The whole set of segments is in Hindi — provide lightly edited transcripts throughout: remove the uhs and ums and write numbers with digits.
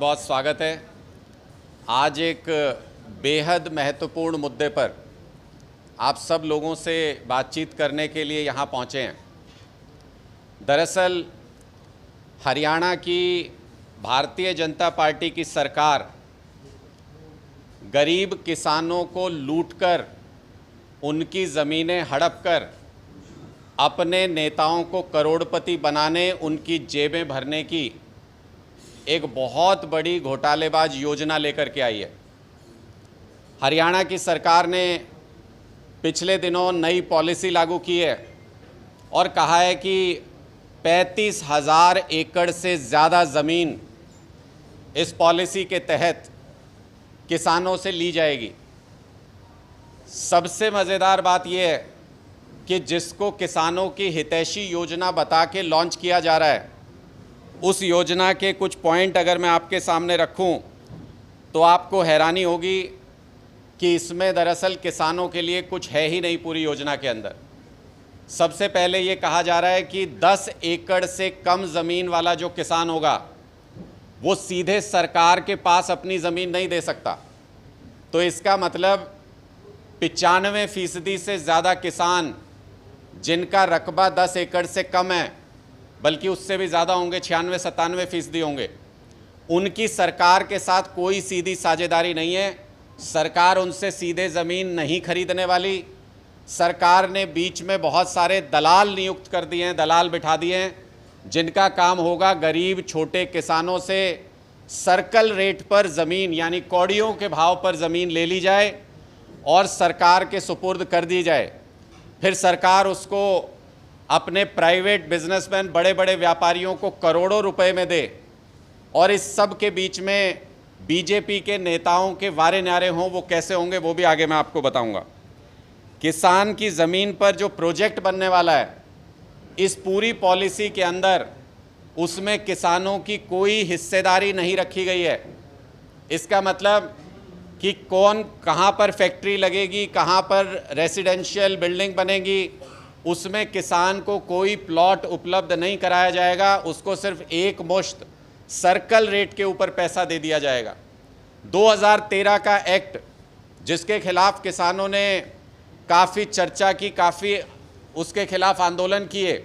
बहुत स्वागत है। आज एक बेहद महत्वपूर्ण मुद्दे पर आप सब लोगों से बातचीत करने के लिए यहाँ पहुँचे हैं। दरअसल हरियाणा की भारतीय जनता पार्टी की सरकार गरीब किसानों को लूटकर, उनकी ज़मीनें हड़प कर अपने नेताओं को करोड़पति बनाने, उनकी जेबें भरने की एक बहुत बड़ी घोटालेबाज योजना लेकर के आई है। हरियाणा की सरकार ने पिछले दिनों नई पॉलिसी लागू की है और कहा है कि 35,000 एकड़ से ज़्यादा ज़मीन इस पॉलिसी के तहत किसानों से ली जाएगी। सबसे मज़ेदार बात यह है कि जिसको किसानों की हितैषी योजना बता के लॉन्च किया जा रहा है, उस योजना के कुछ पॉइंट अगर मैं आपके सामने रखूं तो आपको हैरानी होगी कि इसमें दरअसल किसानों के लिए कुछ है ही नहीं पूरी योजना के अंदर। सबसे पहले ये कहा जा रहा है कि 10 एकड़ से कम ज़मीन वाला जो किसान होगा वो सीधे सरकार के पास अपनी ज़मीन नहीं दे सकता। तो इसका मतलब 95% से ज़्यादा किसान जिनका रकबा 10 एकड़ से कम है, बल्कि उससे भी ज़्यादा होंगे, 96-97% होंगे, उनकी सरकार के साथ कोई सीधी साझेदारी नहीं है। सरकार उनसे सीधे ज़मीन नहीं खरीदने वाली। सरकार ने बीच में बहुत सारे दलाल नियुक्त कर दिए हैं, दलाल बिठा दिए हैं, जिनका काम होगा गरीब छोटे किसानों से सर्कल रेट पर ज़मीन, यानी कौड़ियों के भाव पर ज़मीन ले ली जाए और सरकार के सुपुर्द कर दी जाए। फिर सरकार उसको अपने प्राइवेट बिजनेसमैन, बड़े बड़े व्यापारियों को करोड़ों रुपए में दे और इस सब के बीच में बीजेपी के नेताओं के वारे न्यारे हों। वो कैसे होंगे वो भी आगे मैं आपको बताऊंगा। किसान की ज़मीन पर जो प्रोजेक्ट बनने वाला है, इस पूरी पॉलिसी के अंदर उसमें किसानों की कोई हिस्सेदारी नहीं रखी गई है। इसका मतलब कि कौन कहाँ पर फैक्ट्री लगेगी, कहाँ पर रेसिडेंशियल बिल्डिंग बनेगी, उसमें किसान को कोई प्लॉट उपलब्ध नहीं कराया जाएगा। उसको सिर्फ एक मुश्त सर्कल रेट के ऊपर पैसा दे दिया जाएगा। 2013 का एक्ट, जिसके खिलाफ किसानों ने काफ़ी चर्चा की, काफ़ी उसके खिलाफ आंदोलन किए,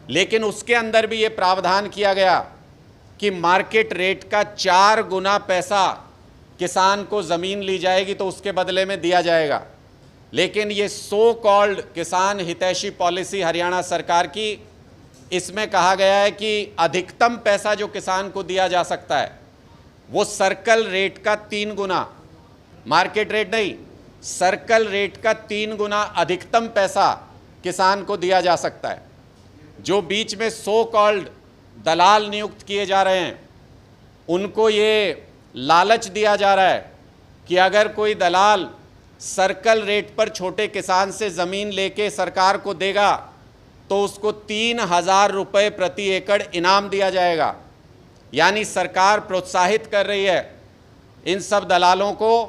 लेकिन उसके अंदर भी ये प्रावधान किया गया कि मार्केट रेट का 4 गुना पैसा किसान को ज़मीन ली जाएगी तो उसके बदले में दिया जाएगा। लेकिन ये सो कॉल्ड किसान हितैषी पॉलिसी हरियाणा सरकार की, इसमें कहा गया है कि अधिकतम पैसा जो किसान को दिया जा सकता है वो सर्कल रेट का 3 गुना, मार्केट रेट नहीं, सर्कल रेट का 3 गुना अधिकतम पैसा किसान को दिया जा सकता है। जो बीच में सो कॉल्ड दलाल नियुक्त किए जा रहे हैं, उनको ये लालच दिया जा रहा है कि अगर कोई दलाल सर्कल रेट पर छोटे किसान से ज़मीन लेके सरकार को देगा तो उसको 3,000 रुपये प्रति एकड़ इनाम दिया जाएगा। यानी सरकार प्रोत्साहित कर रही है इन सब दलालों को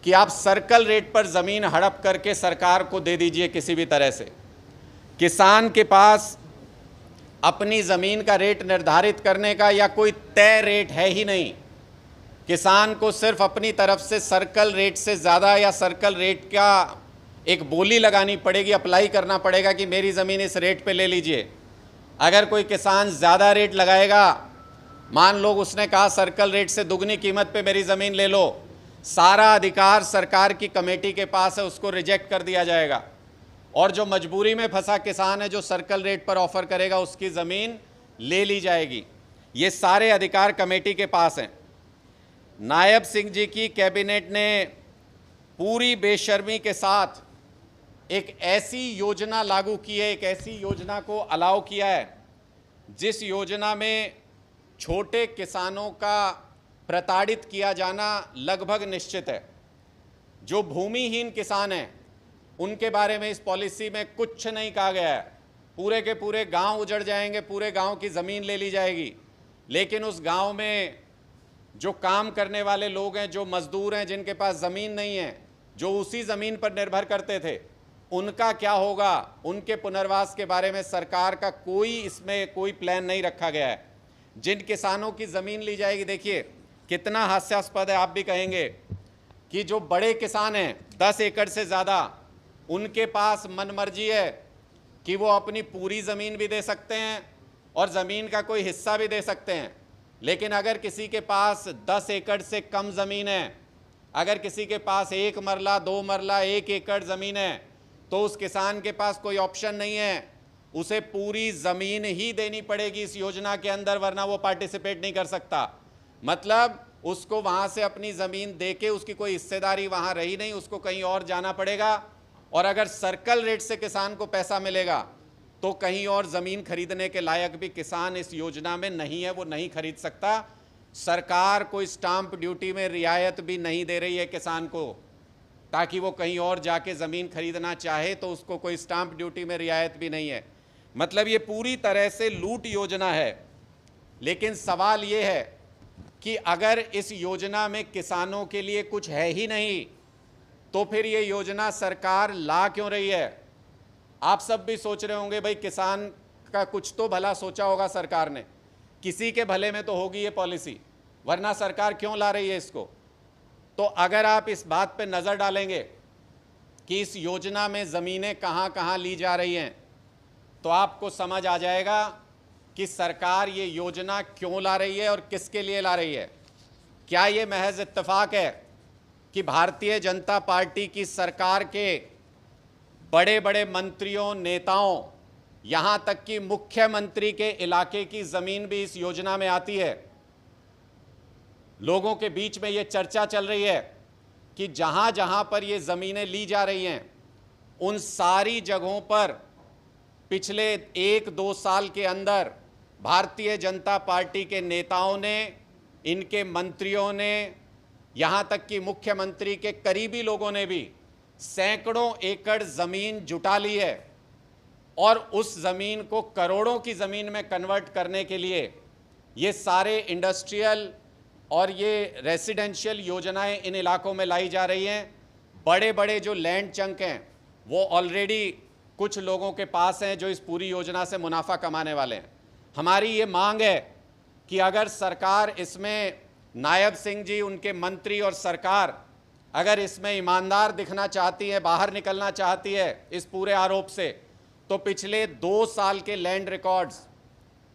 कि आप सर्कल रेट पर ज़मीन हड़प करके सरकार को दे दीजिए किसी भी तरह से। किसान के पास अपनी ज़मीन का रेट निर्धारित करने का या कोई तय रेट है ही नहीं। किसान को सिर्फ अपनी तरफ से सर्कल रेट से ज़्यादा या सर्कल रेट का एक बोली लगानी पड़ेगी, अप्लाई करना पड़ेगा कि मेरी ज़मीन इस रेट पे ले लीजिए। अगर कोई किसान ज़्यादा रेट लगाएगा, मान लो उसने कहा सर्कल रेट से दुगनी कीमत पे मेरी ज़मीन ले लो, सारा अधिकार सरकार की कमेटी के पास है, उसको रिजेक्ट कर दिया जाएगा। और जो मजबूरी में फंसा किसान है, जो सर्कल रेट पर ऑफ़र करेगा, उसकी ज़मीन ले ली जाएगी। ये सारे अधिकार कमेटी के पास हैं। नायब सिंह जी की कैबिनेट ने पूरी बेशर्मी के साथ एक ऐसी योजना लागू की है, एक ऐसी योजना को अलाउ किया है जिस योजना में छोटे किसानों का प्रताड़ित किया जाना लगभग निश्चित है। जो भूमिहीन किसान हैं उनके बारे में इस पॉलिसी में कुछ नहीं कहा गया है। पूरे के पूरे गांव उजड़ जाएंगे, पूरे गांव की ज़मीन ले ली जाएगी, लेकिन उस गांव में जो काम करने वाले लोग हैं, जो मज़दूर हैं, जिनके पास ज़मीन नहीं है, जो उसी ज़मीन पर निर्भर करते थे, उनका क्या होगा, उनके पुनर्वास के बारे में सरकार का इसमें कोई प्लान नहीं रखा गया है। जिन किसानों की ज़मीन ली जाएगी, देखिए कितना हास्यास्पद है, आप भी कहेंगे, कि जो बड़े किसान हैं 10 एकड़ से ज़्यादा, उनके पास मनमर्जी है कि वो अपनी पूरी ज़मीन भी दे सकते हैं और ज़मीन का कोई हिस्सा भी दे सकते हैं। लेकिन अगर किसी के पास 10 एकड़ से कम ज़मीन है, अगर किसी के पास 1 मरला 2 मरला 1 एकड़ ज़मीन है, तो उस किसान के पास कोई ऑप्शन नहीं है, उसे पूरी ज़मीन ही देनी पड़ेगी इस योजना के अंदर, वरना वो पार्टिसिपेट नहीं कर सकता। मतलब उसको वहाँ से अपनी ज़मीन देके उसकी कोई हिस्सेदारी वहाँ रही नहीं, उसको कहीं और जाना पड़ेगा। और अगर सर्कल रेट से किसान को पैसा मिलेगा तो कहीं और ज़मीन खरीदने के लायक भी किसान इस योजना में नहीं है, वो नहीं खरीद सकता। सरकार कोई स्टाम्प ड्यूटी में रियायत भी नहीं दे रही है किसान को, ताकि वो कहीं और जाके ज़मीन खरीदना चाहे तो उसको कोई स्टाम्प ड्यूटी में रियायत भी नहीं है। मतलब ये पूरी तरह से लूट योजना है। लेकिन सवाल ये है कि अगर इस योजना में किसानों के लिए कुछ है ही नहीं, तो फिर ये योजना सरकार ला क्यों रही है? आप सब भी सोच रहे होंगे, भाई किसान का कुछ तो भला सोचा होगा सरकार ने, किसी के भले में तो होगी ये पॉलिसी, वरना सरकार क्यों ला रही है इसको? तो अगर आप इस बात पे नज़र डालेंगे कि इस योजना में ज़मीनें कहाँ कहाँ ली जा रही हैं, तो आपको समझ आ जाएगा कि सरकार ये योजना क्यों ला रही है और किसके लिए ला रही है। क्या ये महज इत्तेफाक है कि भारतीय जनता पार्टी की सरकार के बड़े बड़े मंत्रियों, नेताओं, यहाँ तक कि मुख्यमंत्री के इलाके की ज़मीन भी इस योजना में आती है? लोगों के बीच में ये चर्चा चल रही है कि जहाँ जहाँ पर ये ज़मीनें ली जा रही हैं, उन सारी जगहों पर पिछले 1-2 साल के अंदर भारतीय जनता पार्टी के नेताओं ने, इनके मंत्रियों ने, यहाँ तक कि मुख्यमंत्री के करीबी लोगों ने भी सैकड़ों एकड़ ज़मीन जुटा ली है और उस ज़मीन को करोड़ों की ज़मीन में कन्वर्ट करने के लिए ये सारे इंडस्ट्रियल और ये रेसिडेंशियल योजनाएं इन इलाकों में लाई जा रही हैं। बड़े बड़े जो लैंड चंक हैं वो ऑलरेडी कुछ लोगों के पास हैं जो इस पूरी योजना से मुनाफा कमाने वाले हैं। हमारी ये मांग है कि अगर सरकार इसमें, नायब सिंह जी, उनके मंत्री और सरकार अगर इसमें ईमानदार दिखना चाहती है, बाहर निकलना चाहती है इस पूरे आरोप से, तो पिछले 2 साल के लैंड रिकॉर्ड्स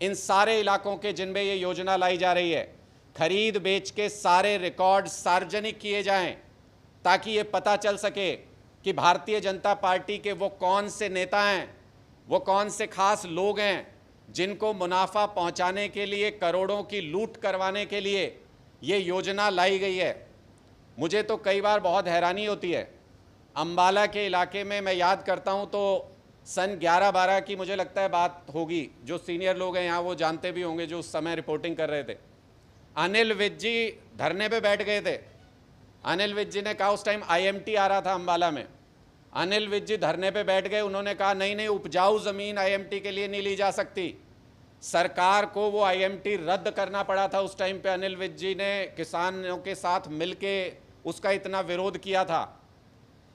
इन सारे इलाकों के जिनमें ये योजना लाई जा रही है, खरीद बेच के सारे रिकॉर्ड सार्वजनिक किए जाएं, ताकि ये पता चल सके कि भारतीय जनता पार्टी के वो कौन से नेता हैं, वो कौन से खास लोग हैं जिनको मुनाफा पहुंचाने के लिए, करोड़ों की लूट करवाने के लिए ये योजना लाई गई है। मुझे तो कई बार बहुत हैरानी होती है। अंबाला के इलाके में मैं याद करता हूं तो सन 11-12 की मुझे लगता है बात होगी, जो सीनियर लोग हैं यहाँ वो जानते भी होंगे, जो उस समय रिपोर्टिंग कर रहे थे। अनिल विज जी धरने पे बैठ गए थे। अनिल विज जी ने कहा, उस टाइम IMT आ रहा था अंबाला में, अनिल विज जी धरने पे बैठ गए। उन्होंने कहा नहीं, उपजाऊ ज़मीन IMT के लिए नहीं ली जा सकती। सरकार को वो IMT रद्द करना पड़ा था उस टाइम पे। अनिल विज जी ने किसानों के साथ मिलके उसका इतना विरोध किया था।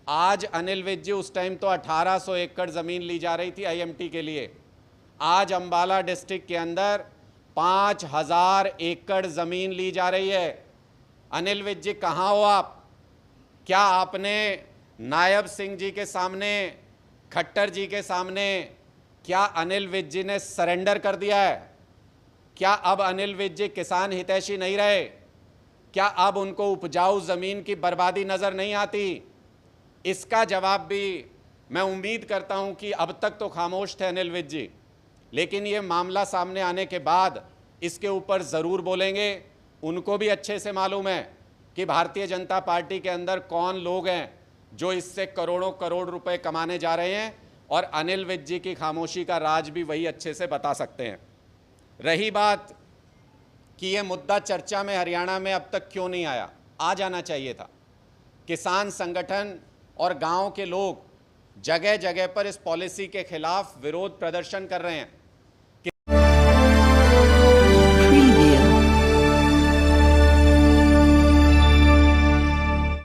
आज अनिल विज जी, उस टाइम तो 1800 एकड़ ज़मीन ली जा रही थी IMT के लिए, आज अंबाला डिस्ट्रिक्ट के अंदर 5000 एकड़ ज़मीन ली जा रही है। अनिल विज जी कहाँ हो आप? क्या आपने नायब सिंह जी के सामने, खट्टर जी के सामने, क्या अनिल विज जी ने सरेंडर कर दिया है? क्या अब अनिल विज जी किसान हितैषी नहीं रहे? क्या अब उनको उपजाऊ ज़मीन की बर्बादी नज़र नहीं आती? इसका जवाब भी मैं उम्मीद करता हूं कि अब तक तो खामोश थे अनिल विज जी, लेकिन ये मामला सामने आने के बाद इसके ऊपर ज़रूर बोलेंगे। उनको भी अच्छे से मालूम है कि भारतीय जनता पार्टी के अंदर कौन लोग हैं जो इससे करोड़ों करोड़ रुपए कमाने जा रहे हैं, और अनिल विज जी की खामोशी का राज भी वही अच्छे से बता सकते हैं। रही बात कि ये मुद्दा चर्चा में हरियाणा में अब तक क्यों नहीं आया, आ जाना चाहिए था। किसान संगठन और गांव के लोग जगह जगह पर इस पॉलिसी के खिलाफ विरोध प्रदर्शन कर रहे हैं।